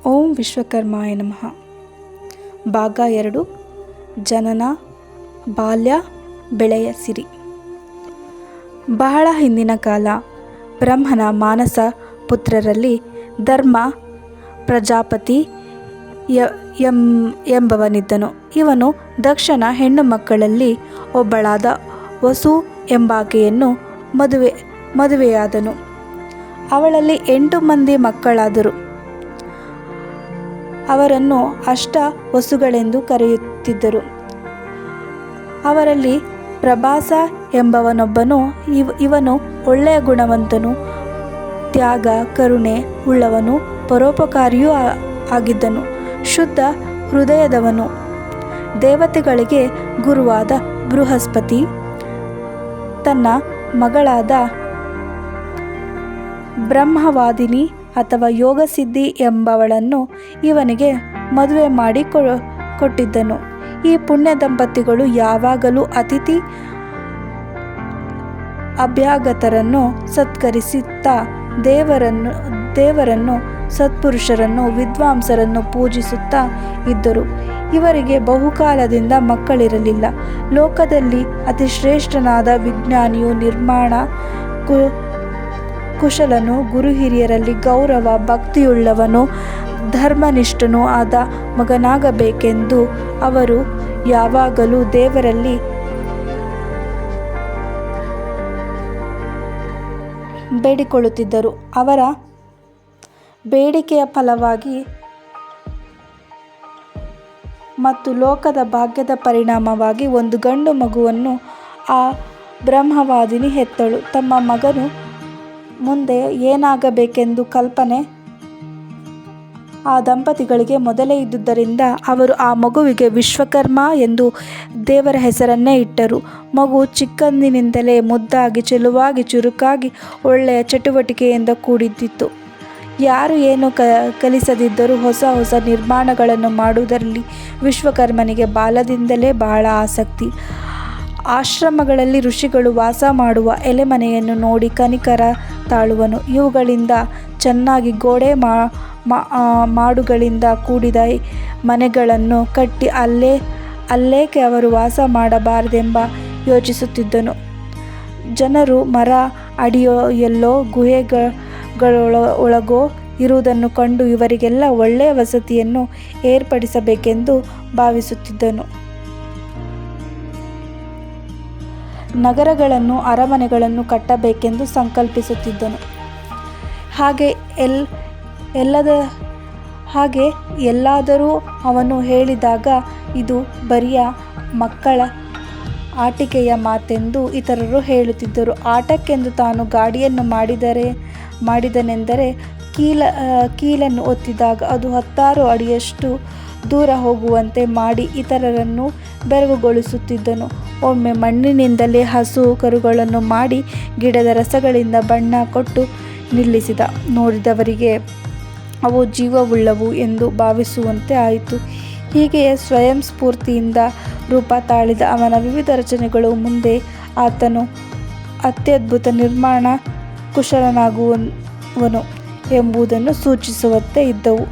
ಓಂ ವಿಶ್ವಕರ್ಮಾಯ ನಮಃ. ಭಾಗ 2. ಜನನ, ಬಾಲ್ಯ, ಬೆಳೆಯ ಸಿರಿ. ಬಹಳ ಹಿಂದಿನ ಕಾಲ ಬ್ರಹ್ಮನ ಮಾನಸ ಪುತ್ರರಲ್ಲಿ ಧರ್ಮ ಪ್ರಜಾಪತಿ ಎಂಬವನಿದ್ದನು. ಇವನು ದಕ್ಷನ ಹೆಣ್ಣು ಮಕ್ಕಳಲ್ಲಿ ಒಬ್ಬಳಾದ ವಸು ಎಂಬಾಕೆಯನ್ನು ಮದುವೆಯಾದನು. ಅವಳಲ್ಲಿ 8 ಮಂದಿ ಮಕ್ಕಳಾದರು. ಅವರನ್ನು ಅಷ್ಟ ವಸುಗಳೆಂದು ಕರೆಯುತ್ತಿದ್ದರು. ಅವರಲ್ಲಿ ಪ್ರಭಾಸ ಎಂಬವನೊಬ್ಬನು. ಇವನು ಒಳ್ಳೆಯ ಗುಣವಂತನು, ತ್ಯಾಗ ಕರುಣೆ ಉಳ್ಳವನು, ಪರೋಪಕಾರಿಯೂ ಆಗಿದ್ದನು. ಶುದ್ಧ ಹೃದಯದವನು. ದೇವತೆಗಳಿಗೆ ಗುರುವಾದ ಬೃಹಸ್ಪತಿ ತನ್ನ ಮಗಳಾದ ಬ್ರಹ್ಮವಾದಿನಿ ಅಥವಾ ಯೋಗಸಿದ್ಧಿ ಎಂಬವಳನ್ನು ಇವನಿಗೆ ಮದುವೆ ಮಾಡಿ ಕೊಟ್ಟಿದ್ದನು. ಈ ಪುಣ್ಯ ದಂಪತಿಗಳು ಯಾವಾಗಲೂ ಅತಿಥಿ ಅಭ್ಯಾಗತರನ್ನು ಸತ್ಕರಿಸುತ್ತಾ ದೇವರನ್ನು ಸತ್ಪುರುಷರನ್ನು ವಿದ್ವಾಂಸರನ್ನು ಪೂಜಿಸುತ್ತಾ ಇದ್ದರು. ಇವರಿಗೆ ಬಹುಕಾಲದಿಂದ ಮಕ್ಕಳಿರಲಿಲ್ಲ. ಲೋಕದಲ್ಲಿ ಅತಿ ಶ್ರೇಷ್ಠನಾದ ವಿಜ್ಞಾನಿಯು, ನಿರ್ಮಾಣ ಕುಶಲನು, ಗುರು ಹಿರಿಯರಲ್ಲಿ ಗೌರವ ಭಕ್ತಿಯುಳ್ಳವನು, ಧರ್ಮನಿಷ್ಠನೂ ಆದ ಮಗನಾಗಬೇಕೆಂದು ಅವರು ಯಾವಾಗಲೂ ದೇವರಲ್ಲಿ ಬೇಡಿಕೊಳ್ಳುತ್ತಿದ್ದರು. ಅವರ ಬೇಡಿಕೆಯ ಫಲವಾಗಿ ಮತ್ತು ಲೋಕದ ಭಾಗ್ಯದ ಪರಿಣಾಮವಾಗಿ ಒಂದು ಗಂಡು ಮಗುವನ್ನು ಆ ಬ್ರಹ್ಮವಾದಿನಿ ಹೆತ್ತಳು. ತಮ್ಮ ಮಗನು ಮುಂದೆ ಏನಾಗಬೇಕೆಂದು ಕಲ್ಪನೆ ಆ ದಂಪತಿಗಳಿಗೆ ಮೊದಲೇ ಇದ್ದುದರಿಂದ ಅವರು ಆ ಮಗುವಿಗೆ ವಿಶ್ವಕರ್ಮ ಎಂದು ದೇವರ ಹೆಸರನ್ನೇ ಇಟ್ಟರು. ಮಗು ಚಿಕ್ಕಂದಿನಿಂದಲೇ ಮುದ್ದಾಗಿ, ಚೆಲುವಾಗಿ, ಚುರುಕಾಗಿ, ಒಳ್ಳೆಯ ಚಟುವಟಿಕೆಯಿಂದ ಕೂಡಿದ್ದಿತ್ತು. ಯಾರು ಏನು ಕಲಿಸದಿದ್ದರೂ ಹೊಸ ಹೊಸ ನಿರ್ಮಾಣಗಳನ್ನು ಮಾಡುವುದರಲ್ಲಿ ವಿಶ್ವಕರ್ಮನಿಗೆ ಬಾಲ್ಯದಿಂದಲೇ ಬಹಳ ಆಸಕ್ತಿ. ಆಶ್ರಮಗಳಲ್ಲಿ ಋಷಿಗಳು ವಾಸ ಮಾಡುವ ಎಲೆಮನೆಯನ್ನು ನೋಡಿ ಕನಿಕರ ತಾಳುವನು. ಇವುಗಳಿಂದ ಚೆನ್ನಾಗಿ ಗೋಡೆ ಮಾಡುಗಳಿಂದ ಕೂಡಿದ ಮನೆಗಳನ್ನು ಕಟ್ಟಿ ಅಲ್ಲೇಕೆ ಅವರು ವಾಸ ಮಾಡಬಾರದೆಂಬ ಯೋಚಿಸುತ್ತಿದ್ದನು. ಜನರು ಮರ ಅಡಿಯೆಲ್ಲೋ ಗುಹೆಗಳೊಳಗೋ ಇರುವುದನ್ನು ಕಂಡು ಇವರಿಗೆಲ್ಲ ಒಳ್ಳೆಯ ವಸತಿಯನ್ನು ಏರ್ಪಡಿಸಬೇಕೆಂದು ಭಾವಿಸುತ್ತಿದ್ದನು. ನಗರಗಳನ್ನು, ಅರಮನೆಗಳನ್ನು ಕಟ್ಟಬೇಕೆಂದು ಸಂಕಲ್ಪಿಸುತ್ತಿದ್ದನು. ಹಾಗೆ ಎಲ್ಲಾದರೂ ಅವನು ಹೇಳಿದಾಗ ಇದು ಬರಿಯ ಮಕ್ಕಳ ಆಟಿಕೆಯ ಮಾತೆಂದು ಇತರರು ಹೇಳುತ್ತಿದ್ದರು. ಆಟಕ್ಕೆಂದು ತಾನು ಗಾಡಿಯನ್ನು ಮಾಡಿದನೆಂದರೆ ಕೀಲನ್ನು ಒತ್ತಿದಾಗ ಅದು 10 ಅಡಿಯಷ್ಟು ದೂರ ಹೋಗುವಂತೆ ಮಾಡಿ ಇತರರನ್ನು ಬೆರಗುಗೊಳಿಸುತ್ತಿದ್ದನು. ಒಮ್ಮೆ ಮಣ್ಣಿನಿಂದಲೇ ಹಸು ಕರುಗಳನ್ನು ಮಾಡಿ ಗಿಡದ ರಸಗಳಿಂದ ಬಣ್ಣ ಕೊಟ್ಟು ನಿಲ್ಲಿಸಿದ. ನೋಡಿದವರಿಗೆ ಅವು ಜೀವವುಳ್ಳವು ಎಂದು ಭಾವಿಸುವಂತೆ ಆಯಿತು. ಹೀಗೆಯೇ ಸ್ವಯಂ ಸ್ಫೂರ್ತಿಯಿಂದ ರೂಪ ತಾಳಿದ ಅವನ ವಿವಿಧ ರಚನೆಗಳು ಮುಂದೆ ಆತನು ಅತ್ಯದ್ಭುತ ನಿರ್ಮಾಣ ಕುಶಲನಾಗುವನು ಎಂಬುದನ್ನು ಸೂಚಿಸುವಂತೆ ಇದ್ದವು.